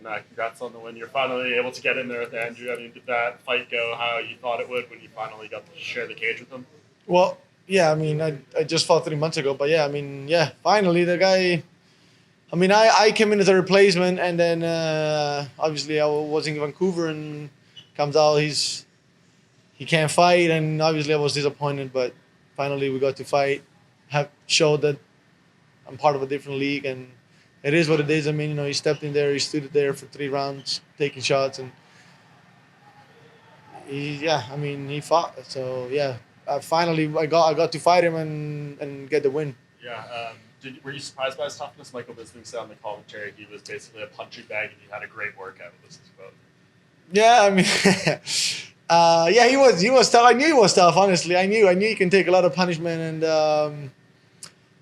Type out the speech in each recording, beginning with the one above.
And congrats on the win. You're finally able to get in there with Andrew. I mean, did that fight go how you thought it would when you finally got to share the cage with him? Well, yeah, I mean, I just fought 3 months ago, but yeah, I mean, yeah, finally the guy. I mean, I came in as a replacement, and then obviously I was in Vancouver, and comes out he can't fight, and obviously I was disappointed, but finally we got to fight, have showed that I'm part of a different league, and it is what it is. I mean, he stepped in there, he stood there for 3 rounds, taking shots, and he fought. So yeah, finally I got to fight him and get the win. Yeah. Were you surprised by his toughness? Michael Bisping said on the commentary he was basically a punching bag, and he had a great workout with this as well. Yeah, I mean, yeah, he was tough. I knew he was tough. Honestly, I knew he can take a lot of punishment, and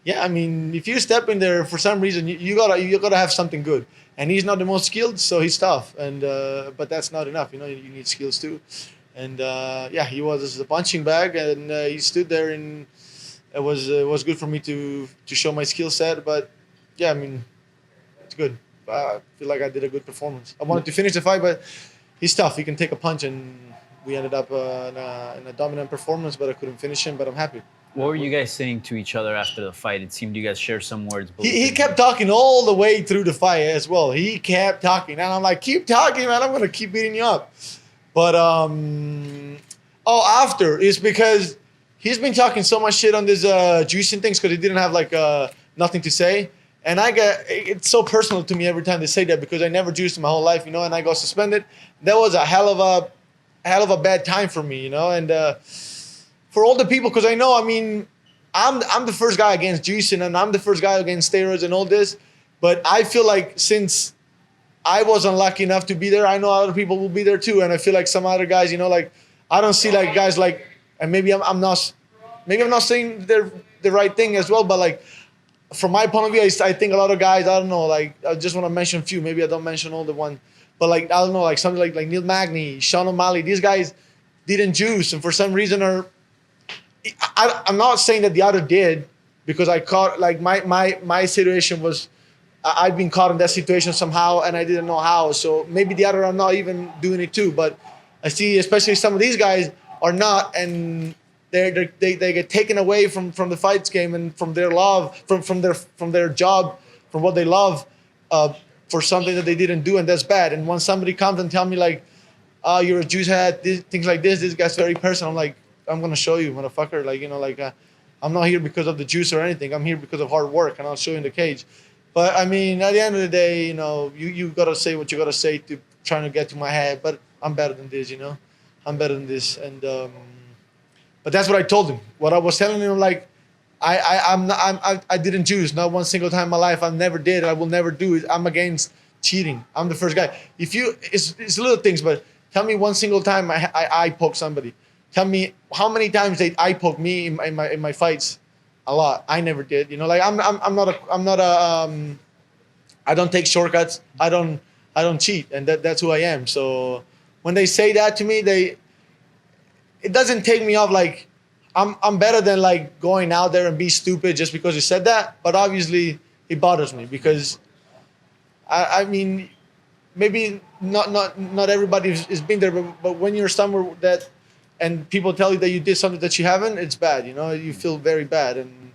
yeah, I mean, if you step in there for some reason, you gotta have something good. And he's not the most skilled, so he's tough. And but that's not enough. You need skills too. And yeah, he was a punching bag, and he stood there, and it was good for me to show my skill set. But yeah, I mean, it's good. I feel like I did a good performance. I wanted to finish the fight, but he's tough. He can take a punch, and we ended up in a dominant performance, but I couldn't finish him. But I'm happy. What were you guys saying to each other after the fight? It seemed you guys shared some words. He kept talking all the way through the fight as well. He kept talking, and I'm like, keep talking, man. I'm gonna keep beating you up. But after is because he's been talking so much shit on this juicing things because he didn't have like nothing to say, and it's so personal to me every time they say that because I never juiced in my whole life, and I got suspended. That was a hell of a bad time for me, and. For all the people, because I know, I mean, I'm the first guy against juicing, and I'm the first guy against steroids and all this, but I feel like since I was unlucky enough to be there, I know other people will be there too, and I feel like some other guys, like I don't see like guys like, and maybe I'm not saying the right thing as well, but like from my point of view, I think a lot of guys, I don't know, like I just want to mention a few, maybe I don't mention all the one, but like I don't know, like something like Neil Magny, Sean O'Malley, these guys didn't juice, and for some reason I'm not saying that the other did, because I caught, like my situation was, I've been caught in that situation somehow and I didn't know how. So maybe the other are not even doing it too. But I see, especially some of these guys are not, and they get taken away from the fights game and from their love, from their job, from what they love, for something that they didn't do, and that's bad. And when somebody comes and tell me like, you're a juice head, things like this guy's very personal. I'm like, I'm going to show you, motherfucker. Like, I'm not here because of the juice or anything. I'm here because of hard work, and I'll show you in the cage. But, I mean, at the end of the day, you got to say what you got to say to trying to get to my head. But I'm better than this, I'm better than this. And but that's what I told him. What I was telling him, like, I didn't juice. Not one single time in my life. I never did. I will never do it. I'm against cheating. I'm the first guy. It's little things, but tell me one single time I poke somebody. Tell me how many times they eye poke me in my fights. A lot. I never did. Like I'm not a I don't take shortcuts. I don't cheat, and that's who I am. So when they say that to me, it doesn't take me off. Like I'm better than like going out there and be stupid just because you said that. But obviously it bothers me because I mean maybe not everybody has been there, but when you're somewhere that. And people tell you that you did something that you haven't, it's bad, You feel very bad, and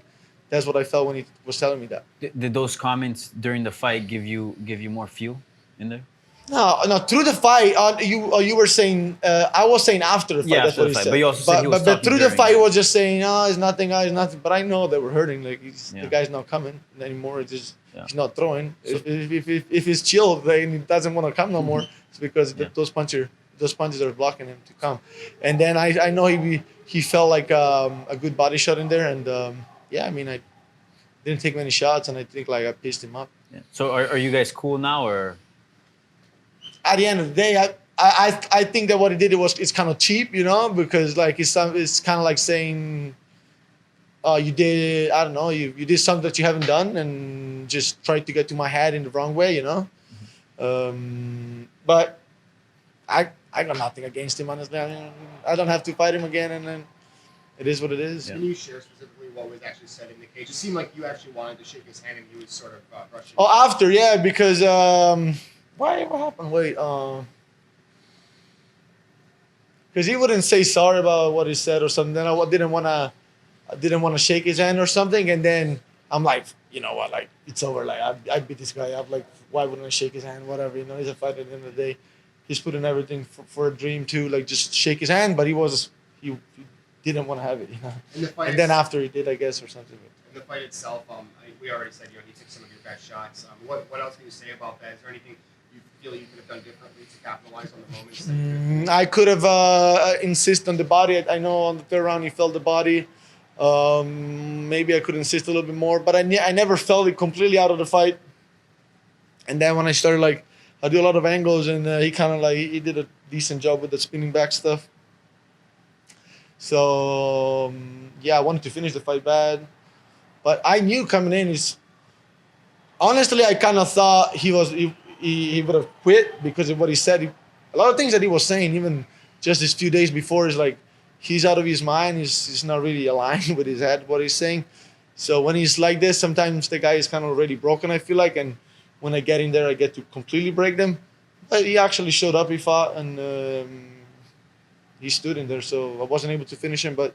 that's what I felt when he was telling me that. Did those comments during the fight give you more fuel in there? No. Through the fight, you were saying, I was saying after the fight. Yeah, that's after what the he fight. said. But you also said he was but through the talking fight, he during. was just saying, it's nothing, it's nothing. But I know that we're hurting. Like the guy's not coming anymore. It's just he's not throwing. So, if he's chill, then he doesn't want to come no more. It's because those punches are blocking him to come. And then I know he felt like a good body shot in there, and I mean I didn't take many shots, and I think like I pissed him up. Yeah. So are you guys cool now, or? At the end of the day, I think that what he did it's kind of cheap, because like it's kind of like saying, you did, I don't know, you did something that you haven't done and just tried to get to my head in the wrong way, But I got nothing against him, honestly. I mean, I don't have to fight him again, and then it is what it is. Can you share specifically what was actually said in the cage? It seemed like you actually wanted to shake his hand, and he was sort of brushing. Oh, after, yeah, because Why? What happened? Wait. Because he wouldn't say sorry about what he said or something. Then I didn't want to shake his hand or something. And then I'm like, you know what? Like it's over. Like I beat this guy up. Like why wouldn't I shake his hand? Whatever. You know, he's a fighter at the end of the day. He's putting everything for a dream too. Like just shake his hand. But he didn't want to have it. You know. In the fight And then after he did, I guess, or something. in the fight itself, we already said he took some of your best shots. What else can you say about that? Is there anything you feel you could have done differently to capitalize on the moments? I could have insisted on the body. I know on the third round he felt the body. Maybe I could insist a little bit more, but I never felt it completely out of the fight. And then when I started, like, I do a lot of angles, and he kind of like he did a decent job with the spinning back stuff. So yeah, I wanted to finish the fight bad, but I knew coming in honestly I kind of thought he would have quit because of what he said. A lot of things that he was saying, even just these few days before, is like he's out of his mind. He's not really aligned with his head, what he's saying. So when he's like this, sometimes the guy is kind of already broken, I feel like. And when I get in there, I get to completely break them. But he actually showed up, he fought, and he stood in there. So I wasn't able to finish him, but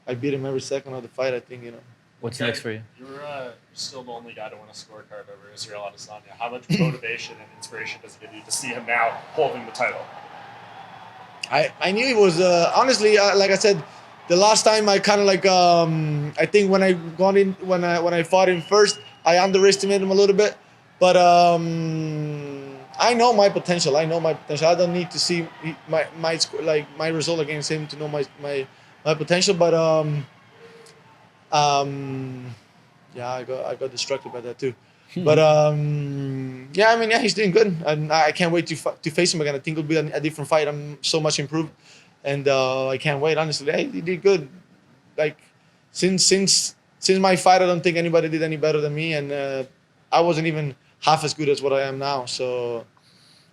I beat him every second of the fight, I think, you know. What's next for you? You're still the only guy to win a scorecard over Israel Adesanya. How much motivation and inspiration does it give you to see him now holding the title? I knew he was honestly like I said, the last time I kind of like I think when I fought him first, I underestimated him a little bit, but I know my potential. I don't need to see my result against him to know my potential, but yeah, I got distracted by that too. But yeah, I mean, yeah, he's doing good, and I can't wait to face him again. I think it'll be a different fight. I'm so much improved, and I can't wait. Honestly, hey, he did good. Like since my fight, I don't think anybody did any better than me, and I wasn't even half as good as what I am now. So,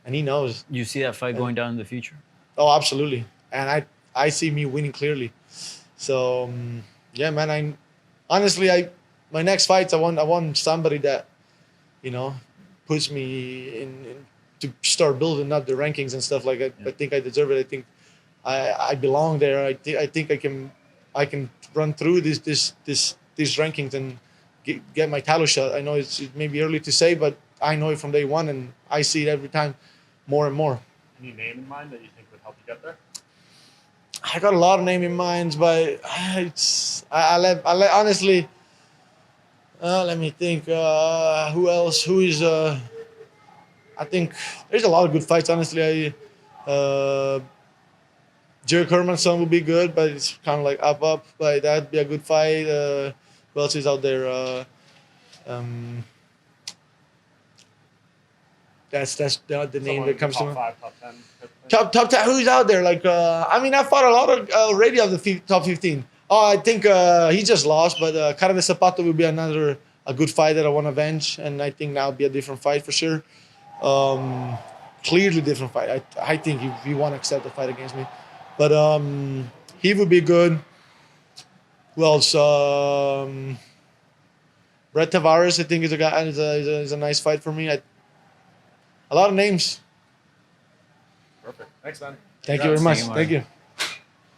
and he knows. You see that fight going down in the future? Oh, absolutely, and I see me winning clearly. So yeah, man, my next fights, I want somebody that, you know, puts me in to start building up the rankings and stuff like that. I think I deserve it. I think I belong there. I think I can run through these rankings and get my title shot. I know it may be early to say, but I know it from day one, and I see it every time, more and more. Any name in mind that you think would help you get there? I got a lot of name in mind, but honestly. Let me think. Who else? Who is? I think there's a lot of good fights. Honestly, Jerry Hermanson would be good, but it's kind of like up. But that'd be a good fight. Who else is out there? That's the name that comes to mind. Top 5, top 10. Top 10. Who's out there? Like I mean, I fought a lot of already of the top 15. Oh, I think he just lost, but Cara de Zapato will be a good fight that I want to avenge, and I think that'll be a different fight for sure. Clearly different fight. I think he won't accept the fight against me, but he would be good. Who else? Brett Tavares, I think, is a guy. Is a nice fight for me. A lot of names. Perfect. Thanks, man. Thank you very much. Thank you, Thank you.